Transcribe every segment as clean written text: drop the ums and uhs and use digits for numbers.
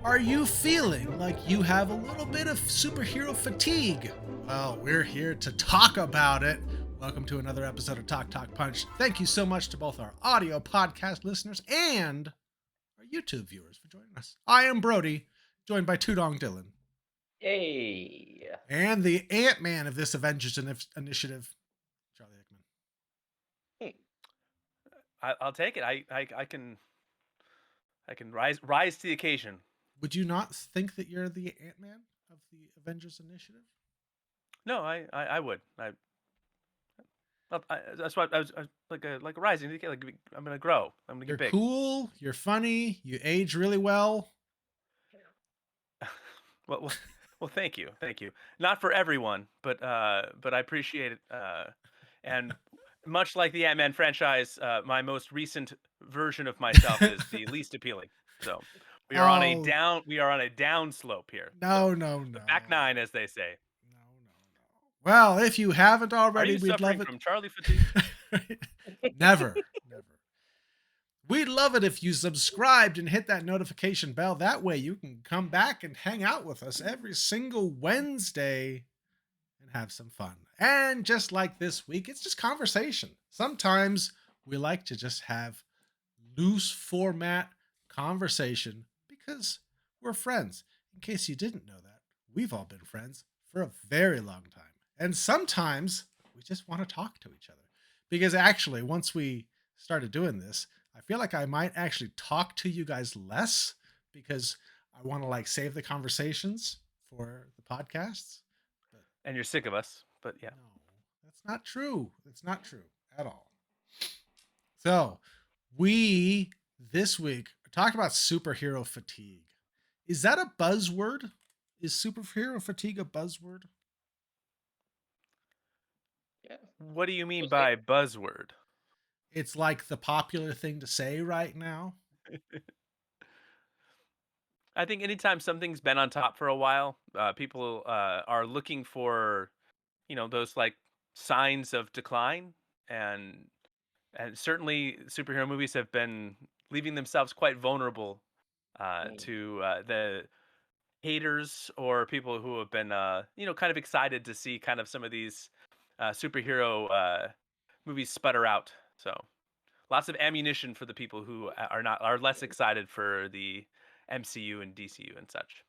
Are you feeling like you have a little bit of superhero fatigue? Well, we're here to talk about it. Welcome to another episode of Talk Talk Punch. Thank you so much to both our audio podcast listeners and our YouTube viewers for joining us. I am Brody, joined by Tudong Dylan. Hey. And the Ant-Man of this Avengers initiative, Charlie Hickman. I'll take it. I can rise to the occasion. Would you not think that you're the Ant-Man of the Avengers initiative? No, I would. That's why I was like a rising. Like I'm gonna grow. I'm gonna get big. You're cool. You're funny. You age really well. Well, thank you. Not for everyone, but I appreciate it. And much like the Ant-Man franchise, my most recent version of myself is the least appealing. So we are on a down. We are on a down slope here. No. The back nine, as they say. No. Well, if you haven't already, we'd love suffering it. From Charlie fatigue? Never. We'd love it if you subscribed and hit that notification bell. That way you can come back and hang out with us every single Wednesday and have some fun. And just like this week, it's just conversation. Sometimes we like to just have loose format conversation because we're friends. In case you didn't know that, we've all been friends for a very long time. And sometimes we just want to talk to each other. Because actually, once we started doing this, I feel like I might actually talk to you guys less because I want to save the conversations for the podcasts. And you're sick of us, but yeah. No, that's not true. That's not true at all. So we, this week, talked about superhero fatigue. Is that a buzzword? Is superhero fatigue a buzzword? Yeah. What do you mean by buzzword? It's like the popular thing to say right now. I think anytime something's been on top for a while, people are looking for, those signs of decline, and certainly superhero movies have been leaving themselves quite vulnerable to the haters or people who have been, kind of excited to see kind of some of these superhero movies sputter out. So lots of ammunition for the people who are less excited for the MCU and DCU and such.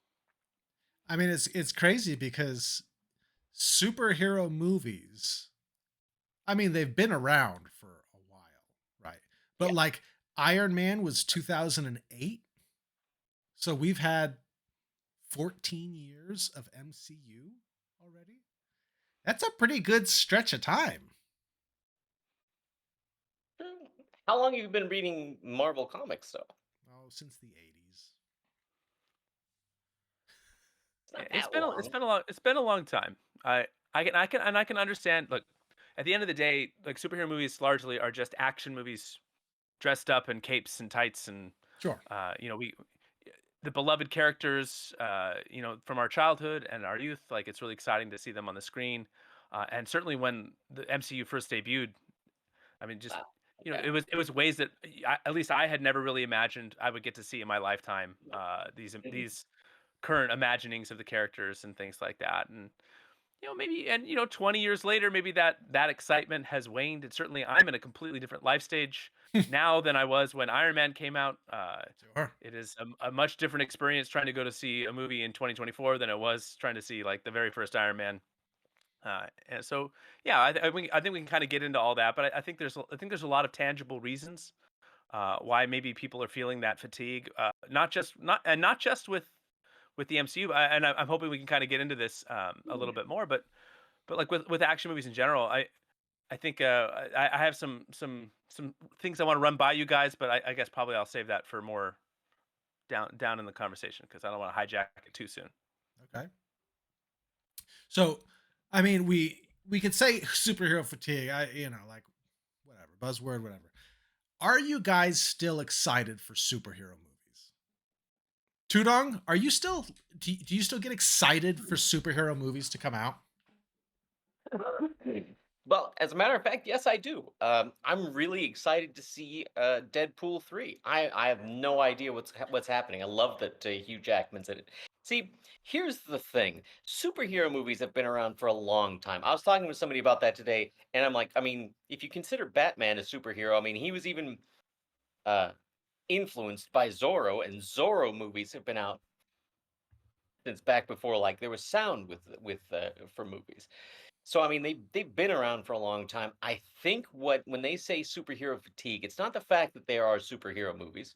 I mean, it's crazy because superhero movies, I mean, they've been around for a while, right? But Iron Man was 2008. So we've had 14 years of MCU already. That's a pretty good stretch of time. How long have you been reading Marvel comics, though? Oh, since the 80s. It's been a long time. I can understand. Look, at the end of the day, superhero movies largely are just action movies dressed up in capes and tights, and Sure. The beloved characters, from our childhood and our youth. It's really exciting to see them on the screen, and certainly when the MCU first debuted, I mean, just it was ways that at least I had never really imagined I would get to see in my lifetime. These current imaginings of the characters and things like that, and maybe 20 years later, maybe that excitement has waned. And certainly I'm in a completely different life stage now than I was when Iron Man came out. Sure. It is a much different experience trying to go to see a movie in 2024 than it was trying to see the very first Iron Man. And so, yeah, I think we can kind of get into all that, but I think there's a lot of tangible reasons why maybe people are feeling that fatigue. Not just with the MCU, and I'm hoping we can kind of get into this a little bit more. But with action movies in general, I think I have some things I want to run by you guys, but I guess probably I'll save that for more down in the conversation because I don't want to hijack it too soon. Okay. So, I mean, we could say superhero fatigue. Whatever, buzzword, whatever. Are you guys still excited for superhero movies? Tudong, are you still? Do you still get excited for superhero movies to come out? Well, as a matter of fact, yes, I do. I'm really excited to see Deadpool 3. I have no idea what's happening. I love that Hugh Jackman's in it. See, here's the thing. Superhero movies have been around for a long time. I was talking with somebody about that today, and I'm like, I mean, if you consider Batman a superhero, I mean, he was even uh, influenced by Zorro, and Zorro movies have been out since back before like there was sound with for movies. So I mean, they've been around for a long time. I think what when they say superhero fatigue, it's not the fact that there are superhero movies,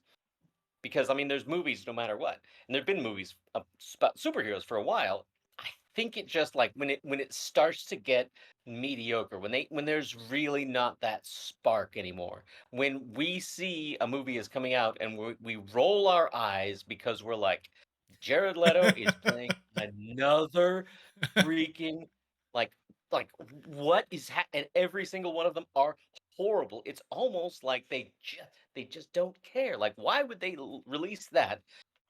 because I mean, there's movies no matter what, and there've been movies about superheroes for a while. I think it just like when it starts to get mediocre, when there's really not that spark anymore. When we see a movie is coming out and we roll our eyes because we're like, Jared Leto is playing another freaking like what is and every single one of them are horrible. It's almost like they just don't care. Like, why would they release that?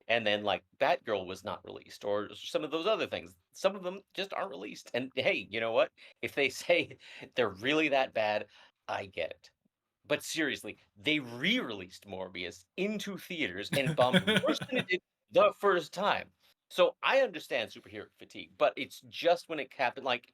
And then, like, Batgirl was not released, or some of those other things. Some of them just aren't released. And hey, you know what? If they say they're really that bad, I get it. But seriously, they re-released Morbius into theaters and it bombed worse than it did the first time. So I understand superhero fatigue, but it's just when it happened, like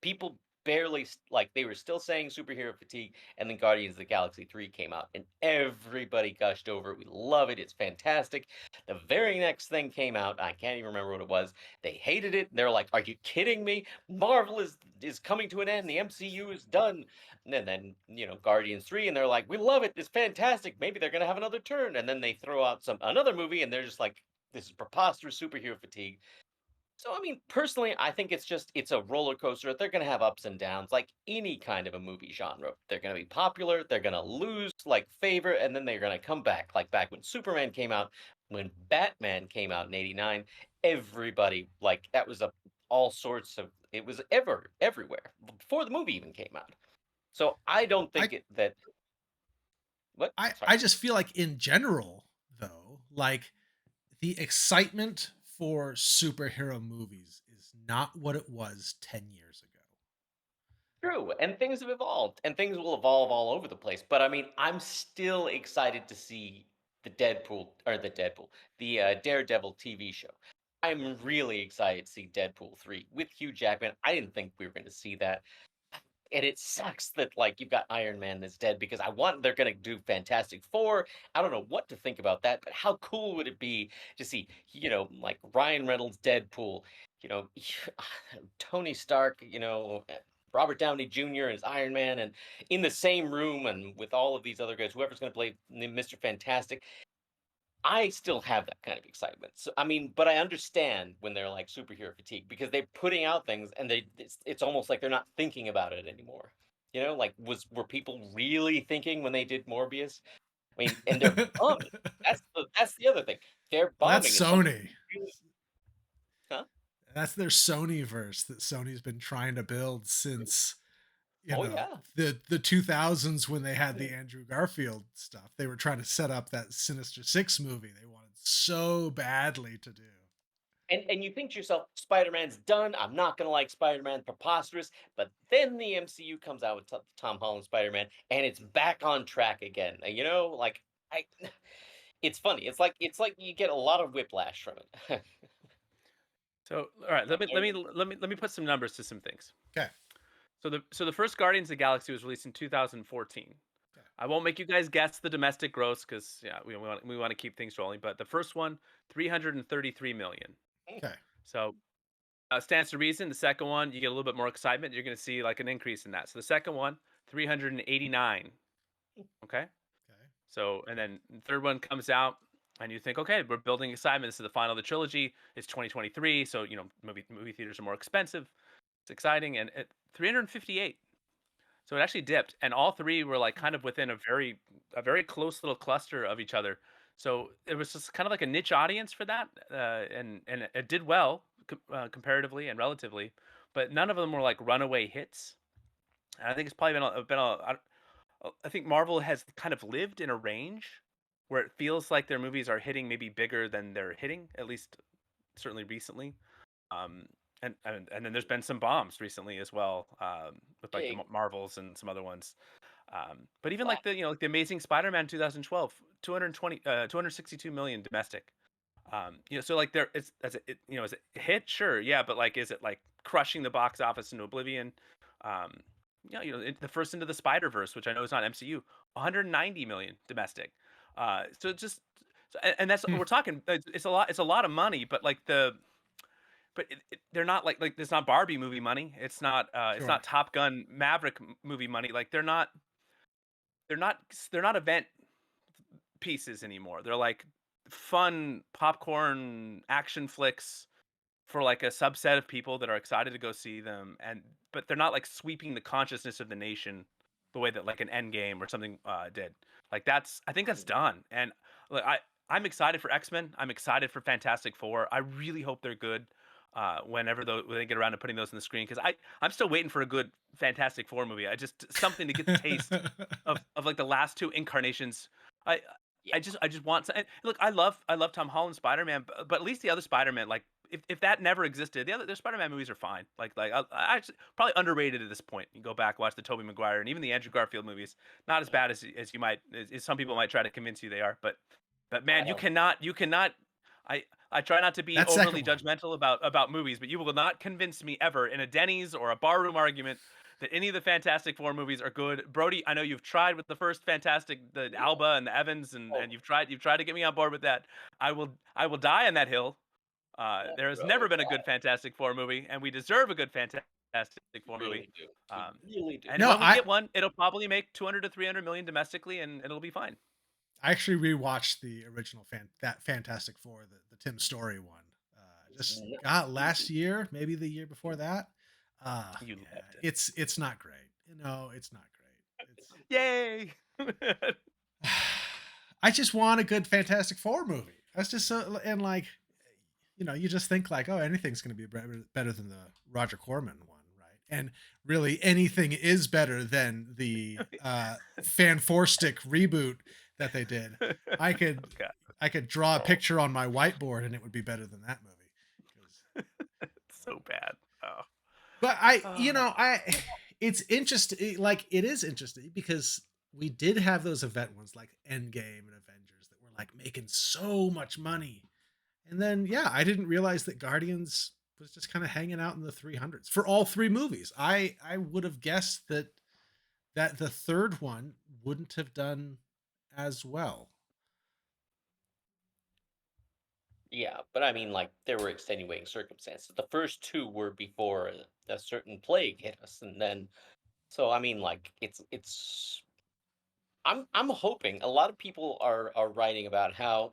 people barely like they were still saying superhero fatigue, and then Guardians of the Galaxy 3 came out and everybody gushed over it. We love it. It's fantastic. The very next thing came out. I can't even remember what it was. They hated it. They're like, "Are you kidding me? Marvel is coming to an end. The MCU is done." And then, Guardians 3, and they're like, "We love it. It's fantastic. Maybe they're gonna have another turn." And then they throw out another movie, and they're just like, "This is preposterous superhero fatigue." So, I mean, personally, I think it's a roller coaster. They're gonna have ups and downs, like any kind of a movie genre. They're gonna be popular, they're gonna lose like favor, and then they're gonna come back. Like back when Superman came out, when Batman came out in '89, everybody like that was a all sorts of it was everywhere before the movie even came out. So I don't I think that what? I Sorry. just feel like in general though, like the excitement for superhero movies is not what it was 10 years ago. True, and things have evolved, and things will evolve all over the place. But I mean, I'm still excited to see the Daredevil TV show. I'm really excited to see Deadpool 3 with Hugh Jackman. I didn't think we were going to see that. And it sucks that like you've got Iron Man that's dead because they're gonna do Fantastic Four. I don't know what to think about that, but how cool would it be to see, like Ryan Reynolds Deadpool, you know, Tony Stark, Robert Downey Jr. as Iron Man, and in the same room and with all of these other guys, whoever's gonna play Mr. Fantastic. I still have that kind of excitement. So I mean, but I understand when they're like superhero fatigue because they're putting out things and it's almost like they're not thinking about it anymore. Like were people really thinking when they did Morbius? I mean, and they're bombing. That's the other thing. They're Well, that's bombing and some Sony. really, huh? That's their Sony verse that Sony's been trying to build since Oh yeah. the 2000s when they had the Andrew Garfield stuff. They were trying to set up that Sinister Six movie they wanted so badly to do. And you think to yourself, Spider-Man's done. I'm not gonna like Spider-Man, preposterous. But then the MCU comes out with Tom Holland Spider-Man, and it's back on track again. Like I, it's funny. It's like you get a lot of whiplash from it. So, all right, let me let And me let me put some numbers to some things. Okay. So the first Guardians of the Galaxy was released in 2014. Okay. I won't make you guys guess the domestic gross because yeah, we want to keep things rolling. But the first one, 333 million. Okay. So stands to reason. The second one, you get a little bit more excitement. You're going to see like an increase in that. So the second one, 389. Okay. Okay. So and then the third one comes out, and you think, okay, we're building excitement. This is the final of the trilogy. It's 2023, so movie theaters are more expensive. It's exciting, and at 358. So it actually dipped, and all three were like kind of within a very close little cluster of each other. So it was just kind of like a niche audience for that, and it did well comparatively and relatively, but none of them were like runaway hits. And I think it's probably I think Marvel has kind of lived in a range where it feels like their movies are hitting maybe bigger than they're hitting, at least certainly recently. Um, and then there's been some bombs recently as well, with like the Big Marvels and some other ones. But even flat. like like the Amazing Spider-Man 2012, 262 million domestic. So like there, it's as it, is it a hit? Sure, yeah, but like, is it like crushing the box office into oblivion? Um, the first Into the Spider-Verse, which I know is not MCU, 190 million domestic. So it just, and that's Hmm, we're talking. It's a lot. It's a lot of money, but like they're not like it's not Barbie movie money. It's sure. not Top Gun Maverick movie money. Like they're not event pieces anymore. They're like fun popcorn action flicks for like a subset of people that are excited to go see them, but they're not like sweeping the consciousness of the nation the way that like an Endgame or something did. Like I think that's done. And like, I'm excited for X-Men. I'm excited for Fantastic Four. I really hope they're good. When they get around to putting those on the screen, because I'm still waiting for a good Fantastic Four movie. I just something to get the taste of like the last two incarnations. I Yeah. I just want to, look. I love Tom Holland Spider Man, but at least the other Spider Man, like if that never existed, the Spider Man movies are fine. I actually probably underrated at this point. You go back, watch the Tobey Maguire and even the Andrew Garfield movies. Not as bad as you might as some people might try to convince you they are, but I man, don't. you cannot. I try not to be That second overly one. judgmental about movies, but you will not convince me ever in a Denny's or a barroom argument that any of the Fantastic Four movies are good. Brody, I know you've tried with the first the Yeah. Alba and the Evans, and Oh, you've tried to get me on board with that. I will die on that hill. yeah, There has never bro. been a good Fantastic Four movie, and we deserve a good Fantastic You Four movie. really do. You Um, really do. and No, when we I get one, it'll probably make 200 to 300 million domestically, and it'll be fine. I actually rewatched the original that Fantastic Four, the Tim Story one. Just No, got last year, maybe the year before that. You Yeah, loved it. it's not great. It's not great. It's Yay! I just want a good Fantastic Four movie. That's just so, and like, you just think like, oh, anything's going to be better than the Roger Corman one, right? And really, anything is better than the Fanforstic reboot that they did. I could Oh god, I could draw a oh, picture on my whiteboard and it would be better than that movie. 'Cause- it's so bad. Oh. But Oh. it's interesting. Like it is interesting because we did have those event ones like Endgame and Avengers that were like making so much money. And then, yeah, I didn't realize that Guardians was just kind of hanging out in the 300s for all three movies. I would have guessed that the third one wouldn't have done as well. yeah, but I mean, like, there were extenuating circumstances. The first two were before a certain plague hit us, and then so I mean, like, it's. I'm hoping a lot of people are writing about how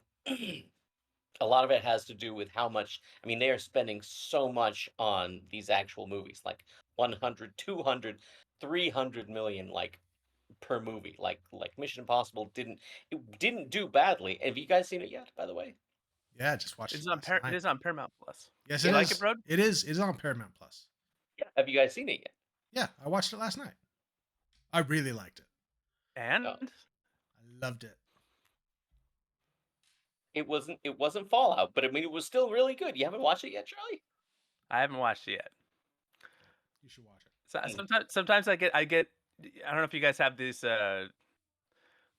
a lot of it has to do with how much. I mean, they are spending so much on these actual movies, like 100, 200, 300 million, like per movie. Like Mission Impossible didn't do badly. Have you guys seen it yet? By the way, Yeah, just watched It's it on last It night. is on Paramount Plus. Yes, You it yeah, like it, is. bro? It is. It is on Paramount Plus. yeah. Have you guys seen it yet? Yeah, I watched it last night. I really liked it. And No, I loved it. it wasn't Fallout, but I mean, it was still really good. You haven't watched it yet, Charlie? I haven't watched it yet. You should watch it. So Hmm. sometimes I get. I don't know if you guys have these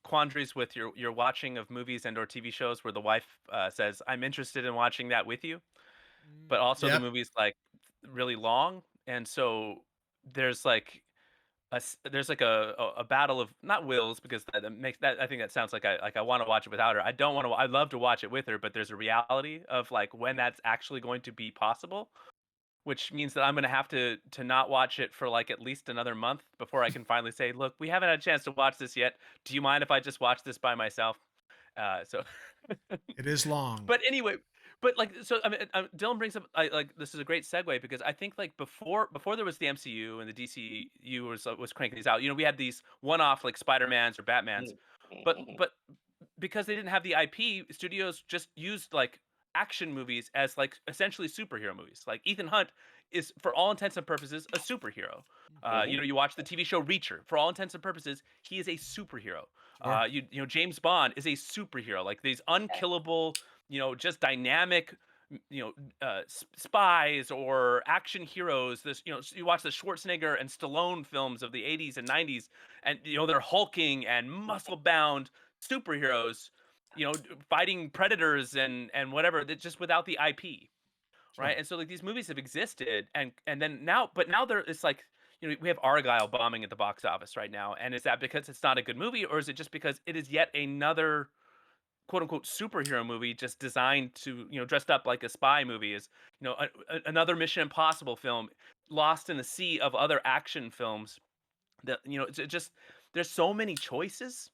quandaries with your watching of movies and or TV shows where the wife says, "I'm interested in watching that with you," but also the Yep. movie's like really long, and so there's like there's like a battle of not wills, because that makes that I think that sounds like I want to watch it without her. I don't want to. I'd love to watch it with her, but there's a reality of like when that's actually going to be possible, which means that I'm gonna have to not watch it for like at least another month before I can finally say, "Look, we haven't had a chance to watch this yet. Do you mind if I just watch this by myself?" So It is long. but anyway, but like, so I mean, Dylan brings up, like, this is a great segue, because I think like before there was the MCU and the DCU was cranking these out. We had these one-off like Spider-Mans or Batmans, Mhm, but mhm. because they didn't have the IP, studios just used like action movies as like essentially superhero movies. Like Ethan Hunt is, for all intents and purposes, a superhero. Mhm. You watch the TV show Reacher. For all intents and purposes, he is a superhero. Sure. James Bond is a superhero. Like these unkillable, just dynamic, spies or action heroes. This, you watch the Schwarzenegger and Stallone films of the 80s and 90s, and they're hulking and muscle bound superheroes, fighting predators and whatever, that just without the IP, right? Sure. And so like these movies have existed, and then now, but now it's like, we have Argyle bombing at the box office right now, and is that because it's not a good movie, or is it just because it is yet another quote unquote superhero movie just designed to, dressed up like a spy movie, is, another Mission Impossible film lost in the sea of other action films that, it just, there's so many choices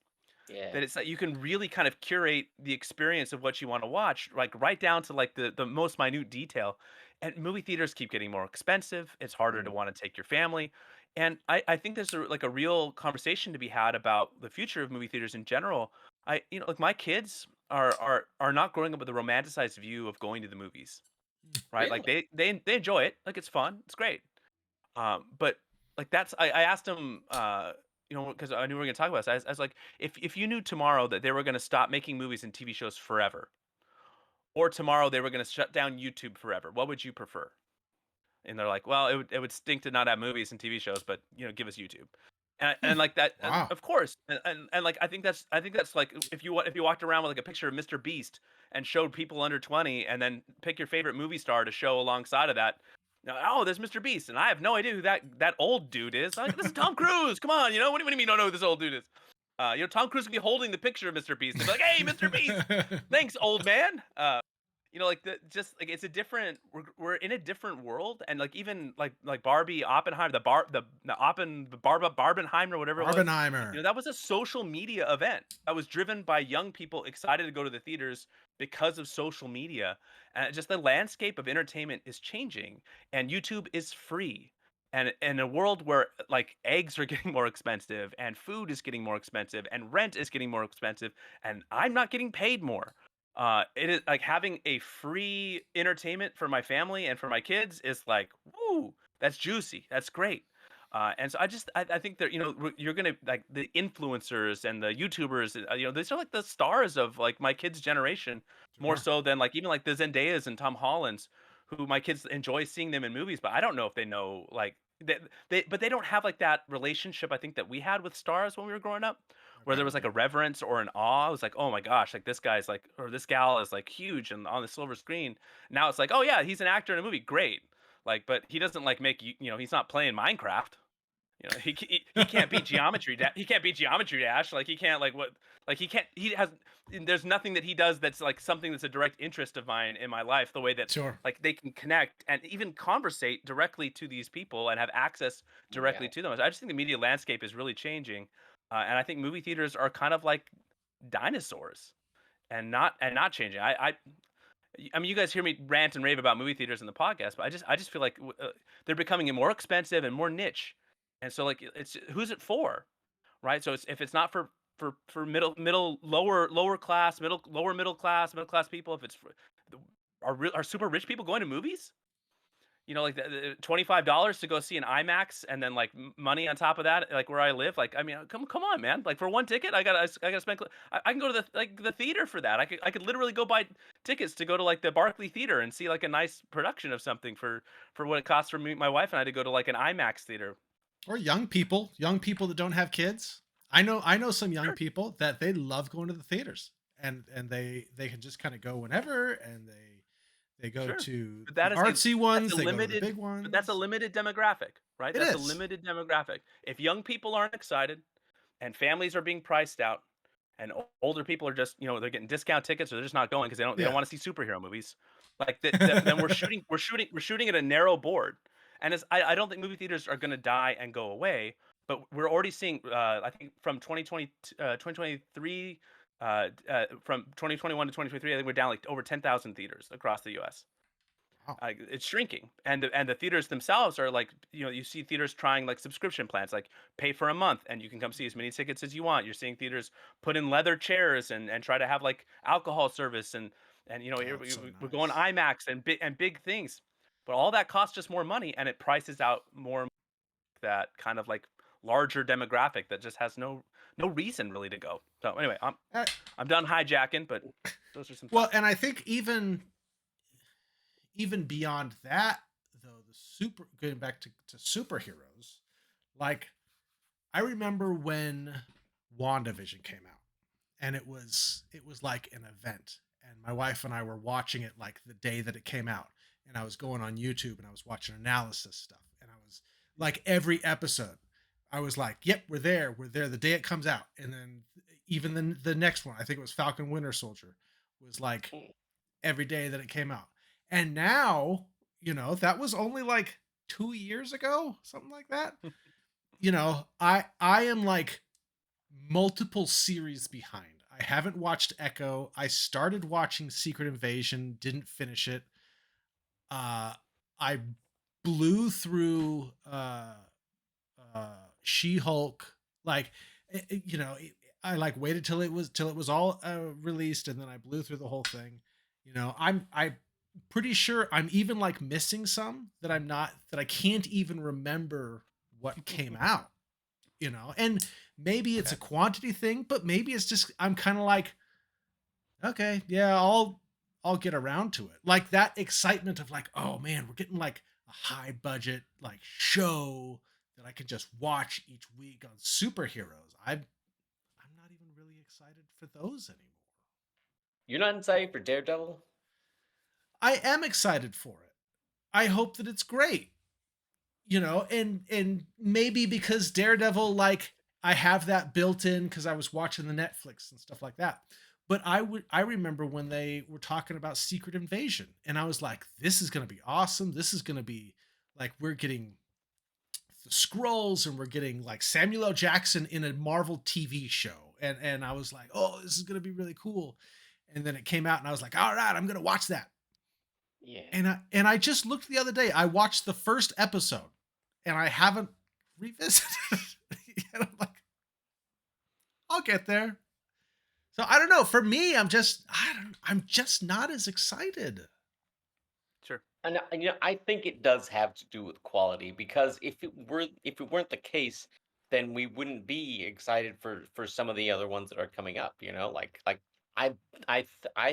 Yeah. that it's like you can really kind of curate the experience of what you want to watch, like right down to like the most minute detail. And movie theaters keep getting more expensive. It's harder to Mm. want to take your family. And I think there's like a real conversation to be had about the future of movie theaters in general. Like my kids are not growing up with a romanticized view of going to the movies, right? Like Really? they enjoy it, like it's fun, it's great. But like I asked him, because I knew we were gonna talk about this. I was like, if you knew tomorrow that they were gonna stop making movies and TV shows forever, or tomorrow they were gonna shut down YouTube forever, what would you prefer? And they're like, well, it would stink to not have movies and TV shows, but give us YouTube. And like that, and Wow. of course, and like I think that's like if you walked around with like a picture of Mr. Beast and showed people under 20, and then pick your favorite movie star to show alongside of that. Now, oh, there's Mr. Beast, and I have no idea who that old dude is. Like, this is Tom Cruise. Come on, what do you mean you don't know who this old dude is? Tom Cruise would be holding the picture of Mr. Beast and be like, "Hey, Mr. Beast, thanks, old man." Like just like it's a different. We're in a different world, and like even like Barbie, Oppenheimer, the Barbenheimer, or whatever it was. Barbenheimer. That was a social media event that was driven by young people excited to go to the theaters because of social media, and just the landscape of entertainment is changing, and YouTube is free. And in a world where like eggs are getting more expensive, and food is getting more expensive, and rent is getting more expensive, and I'm not getting paid more, it is like having a free entertainment for my family and for my kids is like, woo, that's juicy. That's great. And so I think that, you're gonna like the influencers and the YouTubers, these are like the stars of like my kids' generation, more Sure. so than like even like the Zendayas and Tom Hollands, who my kids enjoy seeing them in movies, but I don't know if they know like but they don't have like that relationship I think that we had with stars when we were growing up, where Okay. there was like a reverence or an awe. It was like, oh my gosh, like this guy's like, or this gal is like huge and on the silver screen. Now it's like, oh yeah, he's an actor in a movie, great. Like, but he doesn't like make he's not playing Minecraft. He can't beat he can't beat Geometry Dash. Like he can't like what like he can't he has there's nothing that he does that's like something that's a direct interest of mine in my life, the way that Sure. like they can connect and even conversate directly to these people and have access Yeah. directly to them. I just think the media landscape is really changing. And I think movie theaters are kind of like dinosaurs and not changing. I mean, you guys hear me rant and rave about movie theaters in the podcast, but I just feel like they're becoming more expensive and more niche, and so like it's who's it for, right? So if it's not for middle lower class middle class people, if it's for are super rich people going to movies? Like the $25 to go see an IMAX, and then like money on top of that, like where I live. Like, I mean, come on, man. Like for one ticket, I gotta spend. I can go to the theater for that. I could literally go buy tickets to go to like the Barclay Theater and see like a nice production of something for what it costs for me, my wife and I to go to like an IMAX theater. Or young people that don't have kids. I know some young Sure, people that they love going to the theaters, and they can just kind of go whenever, and they go sure. to But the artsy that's ones, a they go to the limited big but that's a ones. limited demographic, right? It That's a is. limited demographic. If young people aren't excited and families are being priced out, and older people are just, they're getting discount tickets, or they're just not going because they don't Yeah. want to see superhero movies. Like that, then we're shooting at a narrow board. And I don't think movie theaters are going to die and go away, but we're already seeing, I think from 2023, from 2021 to 2023, I think we're down like over 10,000 theaters across the U.S. Wow. It's shrinking, and the theaters themselves are like, you see theaters trying like subscription plans, like pay for a month and you can come see as many tickets as you want. You're seeing theaters put in leather chairs and try to have like alcohol service, and Oh, it's so we're going nice. IMAX and big things, but all that costs just more money, and it prices out more that kind of like larger demographic that just has no reason really to go. So anyway, I'm Uh, I'm done hijacking, but those are some well, thoughts. and I think even even beyond that, though, the super going back to superheroes, like I remember when WandaVision came out, and it was like an event, and my wife and I were watching it like the day that it came out, and I was going on YouTube and I was watching analysis stuff, and I was like every episode I was like, yep, we're there the day it comes out. And then even the next one, I think it was Falcon Winter Soldier, was like Mm. every day that it came out. And now, that was only like 2 years ago, something like that. I am like multiple series behind. I haven't watched Echo. I started watching Secret Invasion, didn't finish it. I blew through She-Hulk. Like, I like waited till it was all released, and then I blew through the whole thing. I'm pretty sure I'm even like missing some that I can't even remember what came out. And maybe it's Okay. a quantity thing, but maybe it's just I'm kind of like, okay, yeah, I'll get around to it. Like that excitement of like, oh man, we're getting like a high budget like show that I can just watch each week on superheroes. I'm not even really excited for those anymore. You're not excited for Daredevil? I am excited for it. I hope that it's great. And maybe because Daredevil, like I have that built in because I was watching the Netflix and stuff like that. But I remember when they were talking about Secret Invasion, and I was like, this is gonna be awesome. This is gonna be like we're getting the scrolls and we're getting like Samuel L. Jackson in a Marvel TV show. And I was like, oh, this is gonna be really cool. And then it came out and I was like, all right, I'm gonna watch that. Yeah. And I just looked the other day. I watched the first episode and I haven't revisited it. And I'm like, I'll get there. So I don't know. For me, I'm just not as excited. Sure. And I think it does have to do with quality because if it weren't the case, then we wouldn't be excited for some of the other ones that are coming up. Like I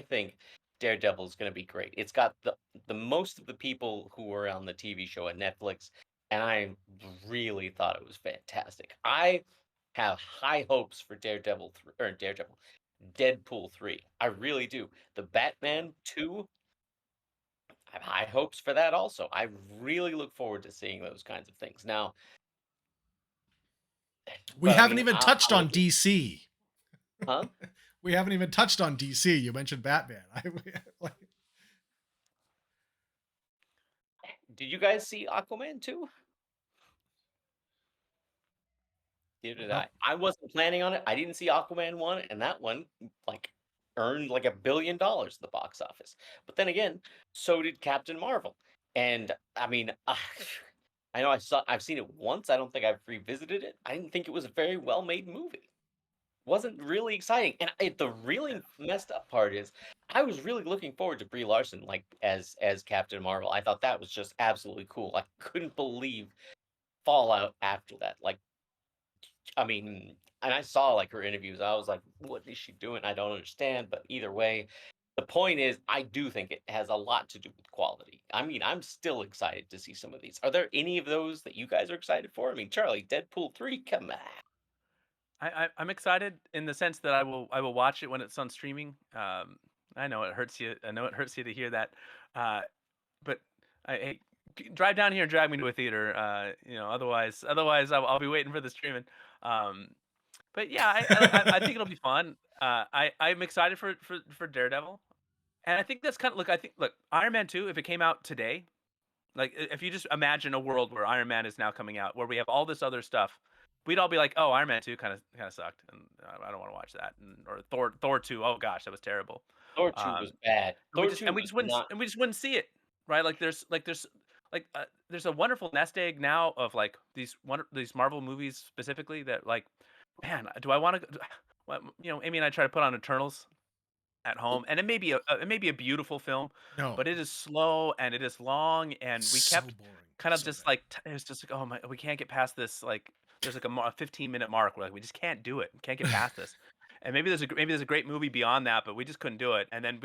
think Daredevil is going to be great. It's got the most of the people who were on the TV show at Netflix, and I really thought it was fantastic. I have high hopes for Deadpool 3. I really do. The Batman 2, I have high hopes for that also. I really look forward to seeing those kinds of things. Now, We but I haven't mean, even touched I'm on looking, DC. huh? We haven't even touched on DC. You mentioned Batman. Like, Did you guys see Aquaman 2? Neither did nope. I. I wasn't planning on it. I didn't see Aquaman 1, and that one like earned like $1 billion at the box office. But then again, so did Captain Marvel. And I mean, I know I've seen it once. I don't think I've revisited it. I didn't think it was a very well made movie. Wasn't really exciting. And the really messed up part is I was really looking forward to Brie Larson like as Captain Marvel. I thought that was just absolutely cool. I couldn't believe fallout after that. Like, I mean, and I saw like her interviews. I was like, what is she doing? I don't understand. But either way, the point is, I do think it has a lot to do with quality. I mean, I'm still excited to see some of these. Are there any of those that you guys are excited for? I mean, Charlie, Deadpool 3, come on. I'm excited in the sense that I will watch it when it's on streaming. I know it hurts you. I know it hurts you to hear that. Uh, but hey, drive down here and drag me to a theater. Otherwise I'll be waiting for the streaming. Um, but yeah, I think it'll be fun. I'm excited for Daredevil, and I think that's kind of look. I think look Iron Man 2. If it came out today, like if you just imagine a world where Iron Man is now coming out, where we have all this other stuff, we'd all be like, "Oh, Iron Man 2 kind of sucked, and I don't want to watch that." Or Thor 2, oh gosh, that was terrible. Thor 2 Um, was bad. and we Thor just 2 and we was just wouldn't not. and we just wouldn't see it, right? There's a wonderful nest egg now of like these Marvel movies specifically that like, man, do I want to? Well, Amy and I try to put on Eternals at home, and it may be a beautiful film, No, but it is slow and it is long, and we so kept boring, kind of so just bad. like it was just like, oh my, we can't get past this. Like there's like a 15-minute mark where like we just can't do it, we can't get past this, and maybe there's a great movie beyond that, but we just couldn't do it. And then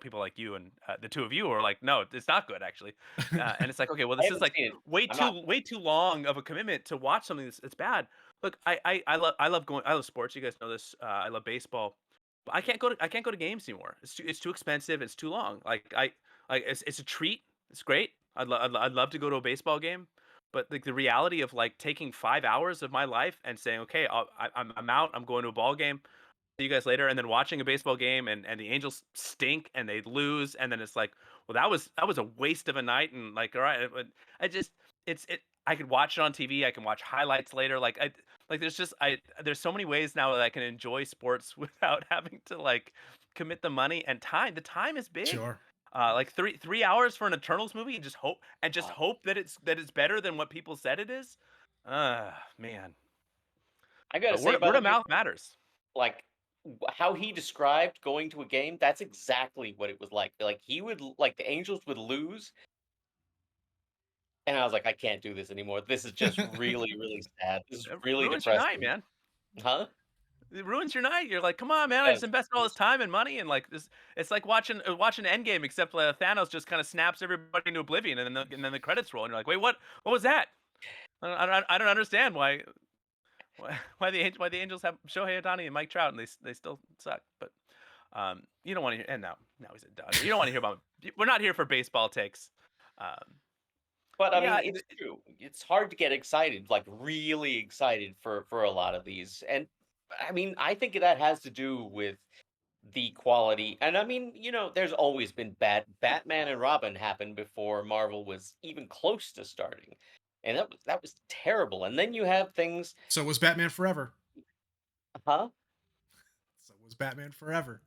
people like you and the two of you are like, no, it's not good actually. And it's like, okay, well, I this is haven't like seen it. I'm not. way too long of a commitment to watch something that's bad. Look, I love sports. You guys know this. I love baseball. But I can't go to games anymore. It's too expensive. It's too long. It's a treat. It's great. I'd love to go to a baseball game, but like the reality of like taking 5 hours of my life and saying, okay, I'm out. I'm going to a ball game. See you guys later, and then watching a baseball game and the Angels stink and they lose, and then it's like, well, that was a waste of a night, and like, all right, but I just I could watch it on TV, I can watch highlights later, there's so many ways now that I can enjoy sports without having to like commit the money and time. The time is big. Sure. Like 3 hours for an Eternals movie, and just Oh, hope that it's better than what people said it is. Man, I gotta but say, by word the of way, mouth matters. like how he described going to a game, that's exactly what it was like. Like he would like the Angels would lose, and I was like, I can't do this anymore. This is just really, really sad. This is It really ruins your night, depressing. man. Huh? It ruins your night. You're like, "Come on, man, I just Yes. invested all this time and money," and, like, this it's like watching Endgame, except, Thanos just kinda snaps everybody into oblivion, and then the credits roll, and you're like, "Wait, what? What was that?" I don't understand why the Angels have Shohei Ohtani and Mike Trout, and they still suck, but, you don't wanna hear, and now he's a Dodger. You don't wanna hear about we're not here for baseball takes. Um, But I yeah, mean, it's true. It's hard to get excited, like really excited for a lot of these. And I mean, I think that has to do with the quality. And I mean, there's always been Batman and Robin happened before Marvel was even close to starting. And that was terrible. And then you have things, So was Batman Forever. huh? So was Batman Forever.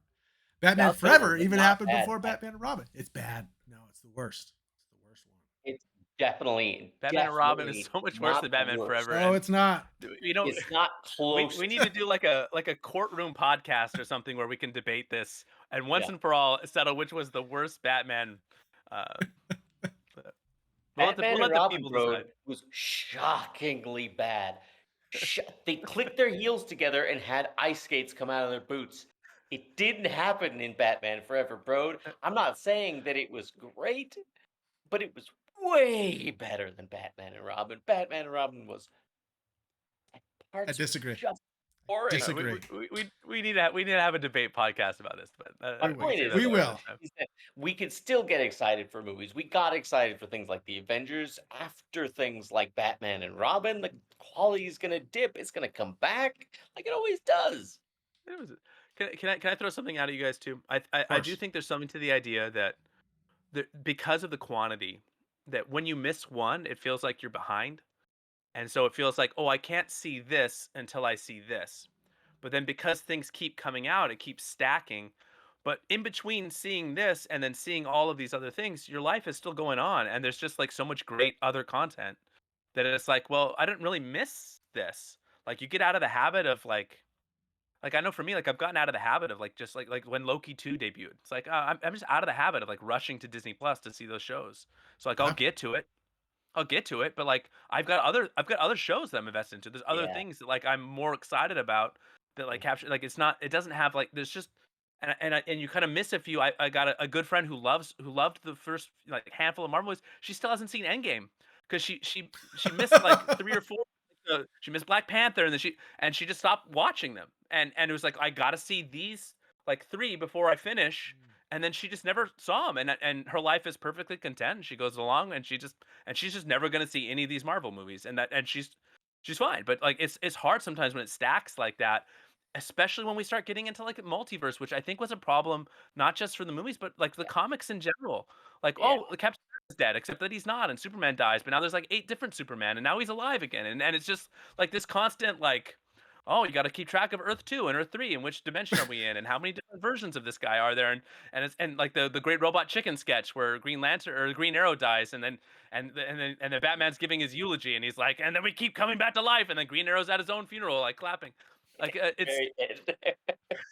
Batman Now those Forever are even not happened bad. before Batman and Robin. It's bad. No, it's the worst. It's the worst one. It's definitely, Batman and Robin is definitely so much worse not than the Batman worst. Forever, No, and it's not. you know It's not close we need to. to do like a courtroom podcast or something where we can debate this and once Yeah. and for all settle which was the worst Batman. Uh, Batman we'll and let the Robin people Road decide. was shockingly bad. They clicked their heels together and had ice skates come out of their boots. It didn't happen in Batman Forever, bro. I'm not saying that it was great, but it was way better than Batman and Robin. Batman and Robin was I parts were disagree. just boring. Disagree. We need to have a debate podcast about this, but My We we can will. point save is, that We for though, another will. time. is that we could still get excited for movies. We got excited for things like the Avengers. After things like Batman and Robin, the quality is gonna dip. It's gonna come back like it always does. It was, can I throw something out at you guys too? Of I do course. think there's something to the idea that because of the quantity, that when you miss one, it feels like you're behind. And so it feels like, oh, I can't see this until I see this. But then because things keep coming out, it keeps stacking. But in between seeing this and then seeing all of these other things, your life is still going on. And there's just like so much great other content that it's like, well, I didn't really miss this. Like you get out of the habit of like I know for me, like I've gotten out of the habit of like just like when Loki 2 debuted. It's like I'm just out of the habit of like rushing to Disney Plus to see those shows. So like Yeah. I'll get to it, but like I've got other shows that I'm invested into. There's other Yeah, things that like I'm more excited about that like capture like it doesn't have like there's just and you kind of miss a few. I got a good friend who loved the first like handful of Marvel movies. She still hasn't seen Endgame because she missed like three or four. She missed Black Panther and she just stopped watching them. And it was like I gotta see these like three before I finish. And then she just never saw them, and her life is perfectly content. She goes along, and she's just never gonna see any of these Marvel movies, and she's fine. But like it's hard sometimes when it stacks like that, especially when we start getting into like multiverse, which I think was a problem not just for the movies, but like the yeah, comics in general. Like, yeah. oh, the Captain is dead, except that he's not, and Superman dies, but now there's like 8 different Superman, and now he's alive again, and it's just like this constant like, oh, you got to keep track of Earth 2 and Earth 3, and which dimension are we in, and how many different versions of this guy are there, and like the Great Robot Chicken sketch where Green Lantern or Green Arrow dies, and then Batman's giving his eulogy, and he's like, and then we keep coming back to life, and then Green Arrow's at his own funeral, like clapping, like Very good.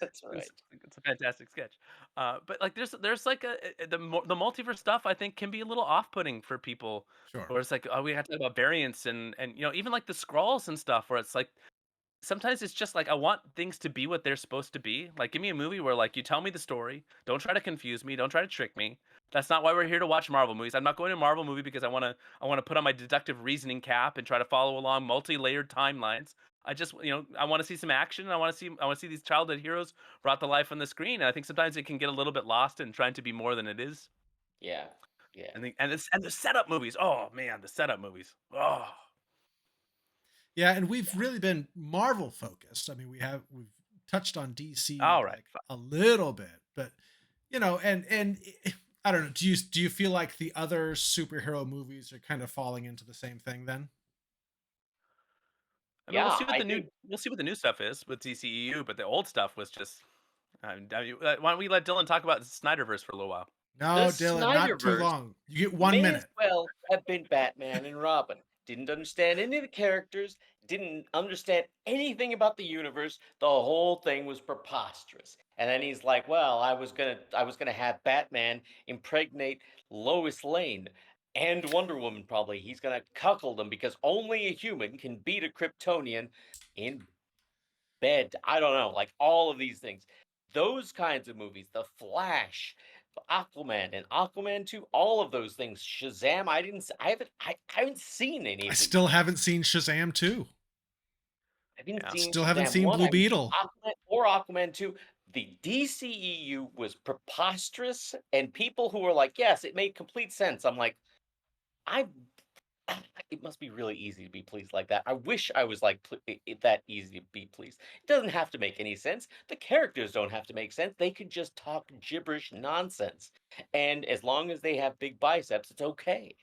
That's right. it's a fantastic sketch. But like there's like the multiverse stuff I think can be a little off-putting for people, Sure. where it's like, oh, we have to talk about variants and even like the scrolls and stuff, where it's like sometimes it's just like I want things to be what they're supposed to be. Like, give me a movie where like you tell me the story. Don't try to confuse me. Don't try to trick me. That's not why we're here to watch Marvel movies. I'm not going to a Marvel movie because I want to put on my deductive reasoning cap and try to follow along multi-layered timelines. I just, I want to see some action. I want to see these childhood heroes brought to life on the screen. And I think sometimes it can get a little bit lost in trying to be more than it is. Yeah. Yeah. And the setup movies. Oh man, the setup movies. Oh, Yeah, and we've really been Marvel focused. I mean, we've touched on DC all right. like a little bit, but and I don't know. Do you feel like the other superhero movies are kind of falling into the same thing then? I mean, we'll Yeah, see what I the new think we'll see what the new stuff is with DCEU, but the old stuff was just. Why don't we let Dylan talk about Snyderverse for a little while? the No, Dylan, not too Snyderverse long. You get one may as minute. well have been Batman and Robin. Didn't understand any of the characters, didn't understand anything about the universe. The whole thing was preposterous. And then he's like, "Well, I was gonna have Batman impregnate Lois Lane and Wonder Woman probably. He's gonna cuckold them because only a human can beat a Kryptonian in bed." I don't know, like all of these things. Those kinds of movies, The Flash, Aquaman, and Aquaman 2, all of those things. Shazam, I didn't s- I haven't seen any I of these still things. haven't seen Shazam 2. I haven't Yeah. seen Still haven't Shazam seen 1, I Blue haven't seen Beetle. Aquaman or Aquaman 2. The DCEU was preposterous, and people who were like, "Yes, it made complete sense." I'm like, I it must be really easy to be pleased like that. I wish I was like that easy to be pleased. It doesn't have to make any sense. The characters don't have to make sense. They could just talk gibberish nonsense. And as long as they have big biceps, it's okay.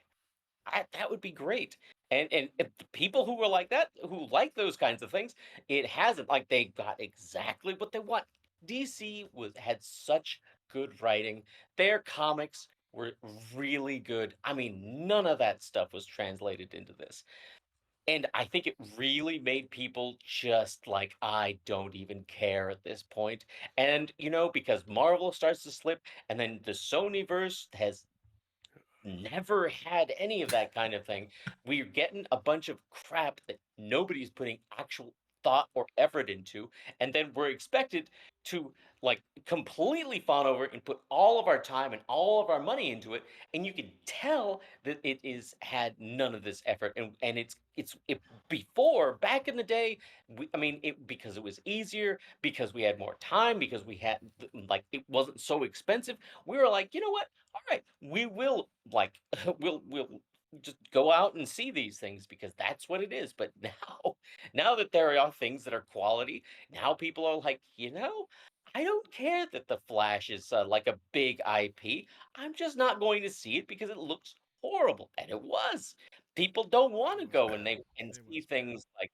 That would be great. And if the people who were like that, who like those kinds of things, it hasn't like they got exactly what they want. DC was had such good writing. Their comics were really good. I mean, none of that stuff was translated into this. And I think it really made people just like, I don't even care at this point. And because Marvel starts to slip, and then the Sonyverse has never had any of that kind of thing. We're getting a bunch of crap that nobody's putting actual thought or effort into, and then we're expected to like completely fawn over and put all of our time and all of our money into it, and you can tell that it is had none of this effort, and before back in the day. I mean, because it was easier, because we had more time, because we had like it wasn't so expensive. We were like, you know what, all right, we will like we'll just go out and see these things because that's what it is. But now that there are things that are quality, now people are like, I don't care that the Flash is like a big IP. I'm just not going to see it because it looks horrible, and it was. People don't want It to was go bad. and It see was bad. things like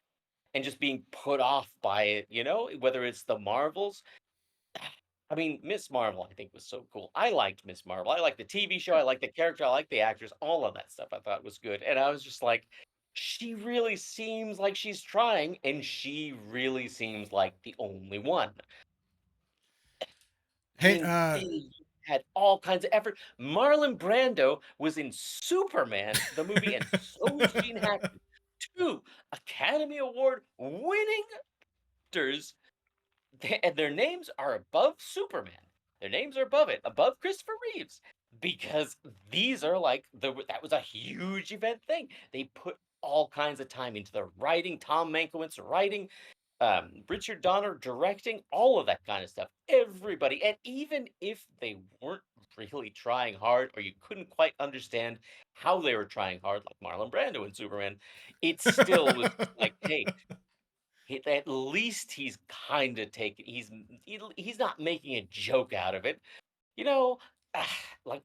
and just being put off by it. Whether it's the Marvels. I mean, Miss Marvel, I think, was so cool. I liked Miss Marvel. I liked the TV show. I liked the character. I liked the actors. All of that stuff I thought was good. And I was just like, she really seems like she's trying, and she really seems like the only one. I Hey, mean, they had all kinds of effort. Marlon Brando was in Superman, the movie, and so was Gene Hackman. Two Academy Award winning actors. And their names are above Superman. Their names are above it, above Christopher Reeves, because these are like that was a huge event thing. They put all kinds of time into the writing. Tom Mankiewicz writing, Richard Donner directing, all of that kind of stuff. Everybody, and even if they weren't really trying hard, or you couldn't quite understand how they were trying hard, like Marlon Brando in Superman, it still was uh like, hey, at least he's kinda taking he's not making a joke out of it. You know, like,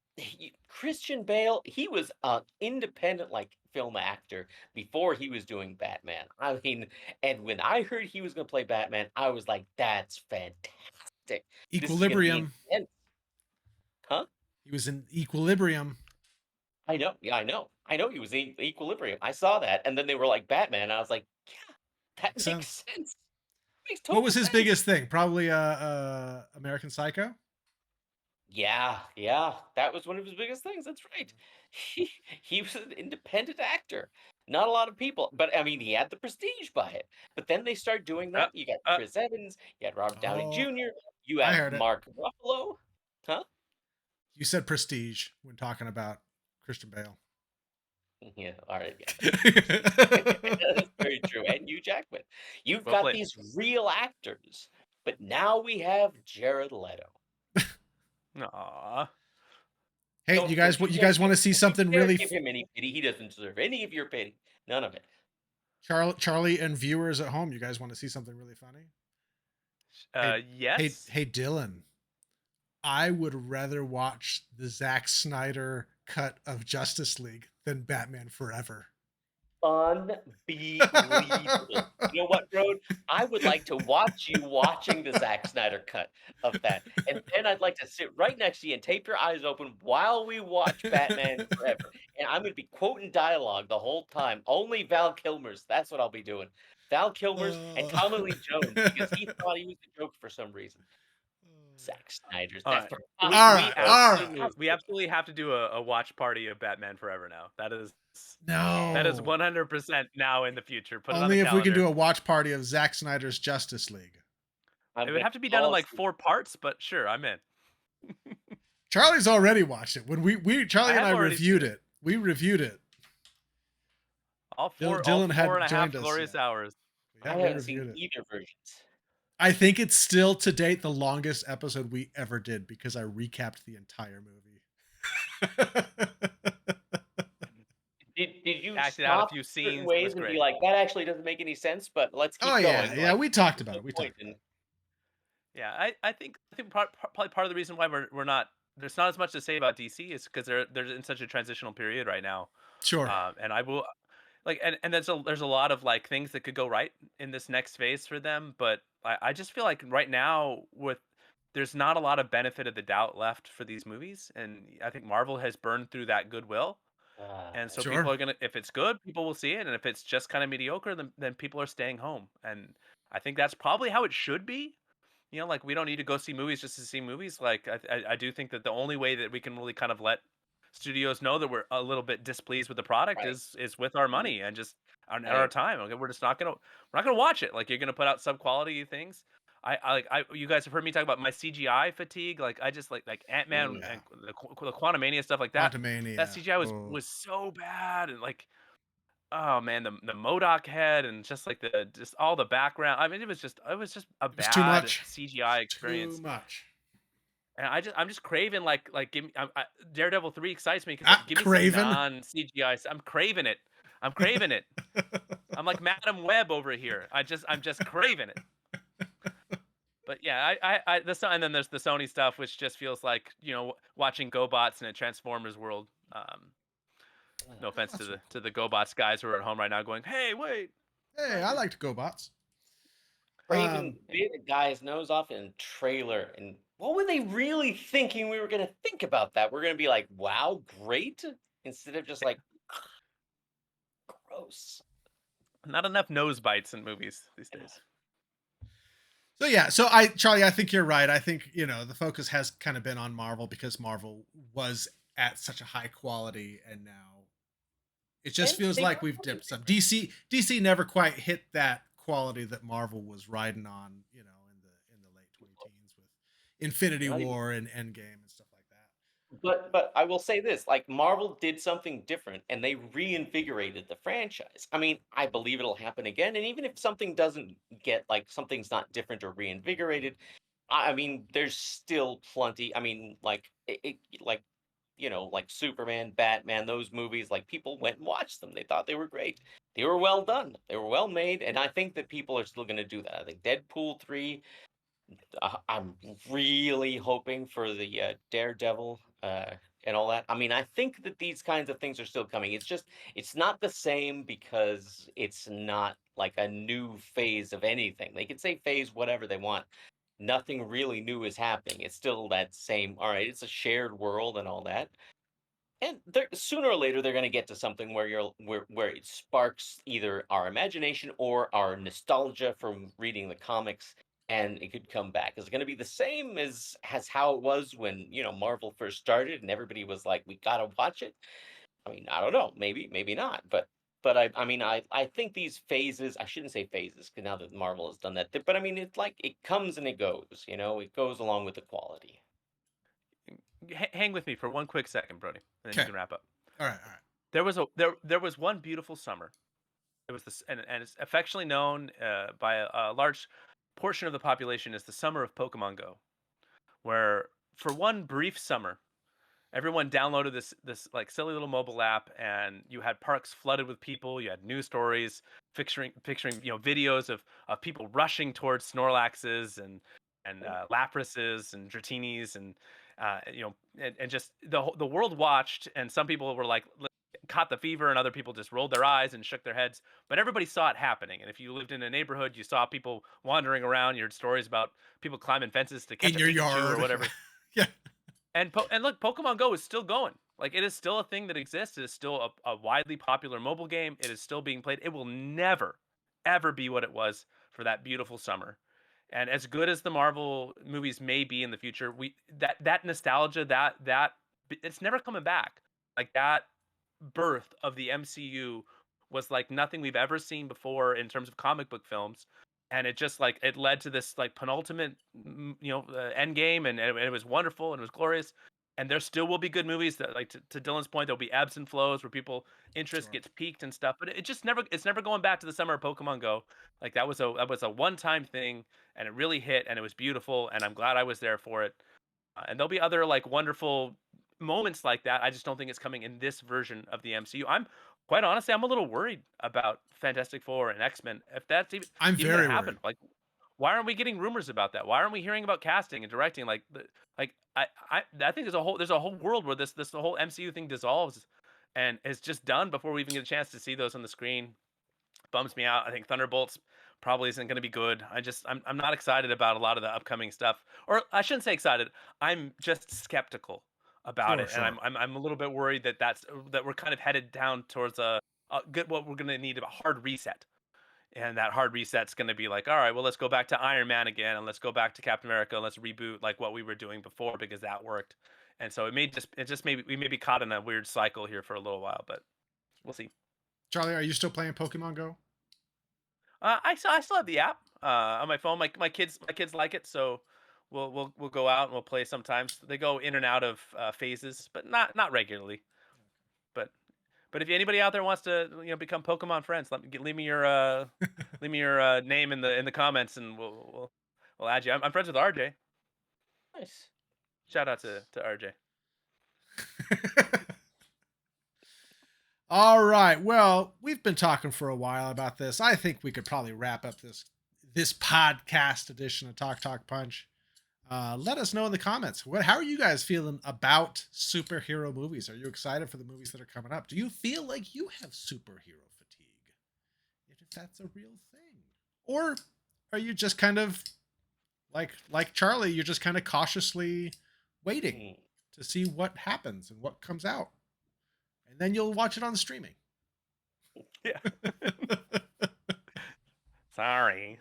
Christian Bale, he was an independent, like, film actor before he was doing Batman. I mean, and when I heard he was gonna play Batman, I was like, "That's fantastic. This is gonna be Equilibrium. intense." Huh? He was in Equilibrium. I know, yeah, I know. I know he was in Equilibrium. I saw that, and then they were like, "Batman," and I was like, "Yeah, that Makes makes sense. sense. Makes What total was his sense." biggest thing? Probably American Psycho. Yeah, that was one of his biggest things, that's right. He he was an independent actor. Not a lot of people, but, I mean, he had the prestige by it. But then they start doing Uh, that, you got uh, Chris Evans, you had Robert Downey Oh, Jr., you I have heard it. Mark Ruffalo. Huh? You said prestige when talking about Christian Bale. Yeah, alright, yeah, that's that's very true, and Hugh Jackman. You've well got played. these real actors, but now we have Jared Leto. Aw. Hey, you guys want to see Don't you something dare really give him any pity, he doesn't deserve any of your pity. None of it. Charlie and viewers at home, you guys want to see something really funny? Yes. Hey, Dylan. I would rather watch the Zack Snyder cut of Justice League than Batman Forever. Unbelievable. You know what, Road? I would like to watch you watching the Zack Snyder cut of that, and then I'd like to sit right next to you and tape your eyes open while we watch Batman Forever, and I'm gonna be quoting dialogue the whole time, only Val Kilmer's, that's what I'll be doing. Val Kilmer's and Uh, Tommy Lee Jones, because he thought he was a joke for some reason. Zack Snyder's, All that's right. for We all Oscars, right, we bro. all right. absolutely have to do a watch party of Batman Forever now. That is No. 100% now in the future. Put it on the Only if we can do calendar. a watch party of Zack Snyder's Justice League. I'm It would gonna have to be done in fall like asleep. 4 parts, but sure, I'm in. Charlie's already watched it. When we I Charlie and have I already seen reviewed it. it. We reviewed it. All Dylan four and hadn't a half joined us glorious yet. hours. Yeah, I we haven't seen reviewed it. either versions. I think it's still to date the longest episode we ever did because I recapped the entire movie. Did you Acted out a stop few certain scenes. It was ways and be great. like, "That actually doesn't make any sense, but let's Oh keep yeah, going," yeah, like, we talked there's about no it. We point talked about in it. Yeah, I think probably part of the reason why we're not there's not as much to say about DC is because they're in such a transitional period right now. Sure. And I will like and there's a lot of like things that could go right in this next phase for them, but I just feel like right now with there's not a lot of benefit of the doubt left for these movies, and I think Marvel has burned through that goodwill. And so that's people Sure. are gonna if it's good, people will see it, and if it's just kind of mediocre, then people are staying home. And I think that's probably how it should be. Like we don't need to go see movies just to see movies. Like I do think that the only way that we can really kind of let studios know that we're a little bit displeased with the product right. is with our Mhm. money and just our I time. Okay, we're not gonna watch it. Like you're gonna put out sub quality things. I you guys have heard me talk about my CGI fatigue. Like I just like Ant Man mm. Yeah. and the Quantumania stuff like that. That Quantumania. CGI Oh, was so bad and like oh man, the Modoc head and just like the just all the background. I mean, it was just a it was too bad much. CGI Too experience. much. And I'm just craving like give me Daredevil 3 excites me because Ah, like give me some Craven. non CGI. I'm craving it. I'm craving it. I'm like Madam Web over here. I'm just craving it. But yeah, and then there's the Sony stuff, which just feels like watching GoBots in a Transformers world. No offense That's to the GoBots guys who are at home right now, going, "Hey, wait, Hey, I liked GoBots. Craven bit a guy's nose off in a trailer, and what were they really thinking we were gonna think about that? We're gonna be like, "Wow, great," instead of just like, "Gross." not enough nose bites in movies these days." So yeah, so I Charlie, I think you're right. I think, the focus has kind of been on Marvel because Marvel was at such a high quality and now it just And feels they like were we've doing dipped some. different. DC never quite hit that quality that Marvel was riding on, in the late 20 teens with Infinity Not even War and Endgame and stuff like that. but I will say this, like, Marvel did something different, and they reinvigorated the franchise. I mean, I believe it'll happen again, and even if something doesn't get like, something's not different or reinvigorated, I mean, there's still plenty I mean, like, like, like Superman, Batman, those movies, like, people went and watched them, they thought they were great. They were well done, they were well made, and I think that people are still gonna do that. I think Deadpool 3 I'm really hoping for the Daredevil and all that. I mean, I think that these kinds of things are still coming. It's just, it's not the same because it's not like a new phase of anything. They can say phase whatever they want. Nothing really new is happening. It's still that same, all right, it's a shared world and all that. And sooner or later, they're going to get to something where where it sparks either our imagination or our nostalgia from reading the comics, and it could come back. Is it going to be the same as how it was when Marvel first started and everybody was like, we gotta watch it? I mean, I don't know. Maybe, maybe not. But I mean, I think these phases. I shouldn't say phases because now that Marvel has done that. But I mean, it's like it comes and it goes. It goes along with the quality. Hang with me for one quick second, Brody, and then you Okay. can wrap up. All right. All right. There was one beautiful summer. It was this, and it's affectionately known by a large portion of the population as the summer of Pokemon Go, where for one brief summer, everyone downloaded this like silly little mobile app, and you had parks flooded with people. You had news stories picturing videos of people rushing towards Snorlaxes and Laprases and Dratinis and and just the world watched, and some people were like caught the fever, and other people just rolled their eyes and shook their heads, but everybody saw it happening. And if you lived in a neighborhood, you saw people wandering around. You heard stories about people climbing fences to catch In a your Pikachu or yard. whatever. Yeah. And look, Pokemon Go is still going. Like, it is still a thing that exists. It is still a widely popular mobile game. It is still being played. It will never, ever be what it was for that beautiful summer. And as good as the Marvel movies may be in the future, we that nostalgia, that it's never coming back. Like, that birth of the MCU was like nothing we've ever seen before in terms of comic book films. And it just like it led to this like penultimate end game, and it was wonderful and it was glorious. And there still will be good movies that, like, to Dylan's point, there'll be ebbs and flows where people interest Sure. gets peaked and stuff, but it just never it's never going back to the summer of Pokemon Go. Like, that was a one time thing, and it really hit, and it was beautiful, and I'm glad I was there for it. And there'll be other like wonderful moments like that. I just don't think it's coming in this version of the MCU. I'm quite honestly, I'm a little worried about Fantastic Four and X-Men. If that's I'm even going very to happen, worried. like, why aren't we getting rumors about that? Why aren't we hearing about casting and directing? Like I think there's a whole world where this the whole MCU thing dissolves and is just done before we even get a chance to see those on the screen. Bums me out. I think Thunderbolts probably isn't going to be good. I'm not excited about a lot of the upcoming stuff. Or I shouldn't say excited. I'm just skeptical about Sure. it, and Sure. I'm a little bit worried that we're kind of headed down towards a good what we're going to need a hard reset. And that hard reset's going to be like, all right, well, let's go back to Iron Man again, and let's go back to Captain America, and let's reboot like what we were doing before because that worked. And so it just maybe we may be caught in a weird cycle here for a little while, but we'll see. Charlie, are you still playing Pokemon Go? I still have the app on my phone. My kids like it, so we'll go out and we'll play sometimes. They go in and out of phases, but not regularly. But but if anybody out there wants to become Pokemon friends, leave me your name in the comments, and we'll add you. I'm friends with RJ. Nice. Shout out to RJ. All right. Well, we've been talking for a while about this. I think we could probably wrap up this podcast edition of Talk Punch. Let us know in the comments. How are you guys feeling about superhero movies? Are you excited for the movies that are coming up? Do you feel like you have superhero fatigue? If that's a real thing, or are you just kind of like Charlie? You're just kind of cautiously waiting to see what happens and what comes out, and then you'll watch it on streaming. Yeah. Sorry.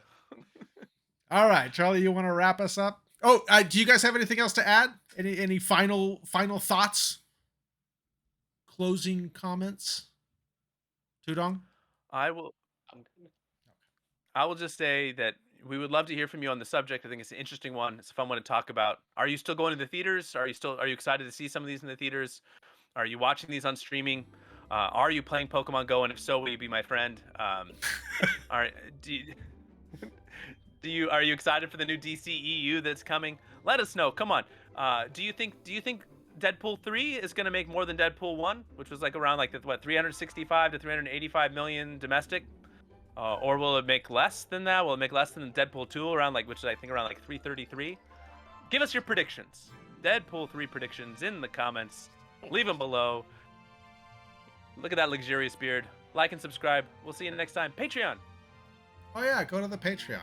All right, Charlie, you want to wrap us up? Oh, do you guys have anything else to add? Any final thoughts? Closing comments? Tudong? I will. I will just say that we would love to hear from you on the subject. I think it's an interesting one. It's a fun one to talk about. Are you still going to the theaters? Are you excited to see some of these in the theaters? Are you watching these on streaming? Are you playing Pokemon Go? And if so, will you be my friend? Are are you excited for the new DCEU that's coming? Let us know. Come on. Do you think Deadpool 3 is going to make more than Deadpool 1, which was like around like 365 to 385 million domestic? Or will it make less than that? Will it make less than Deadpool 2 around which is I think around 333? Give us your predictions. Deadpool 3 predictions in the comments. Leave them below. Look at that luxurious beard. Like and subscribe. We'll see you next time. Patreon. Oh yeah, go to the Patreon.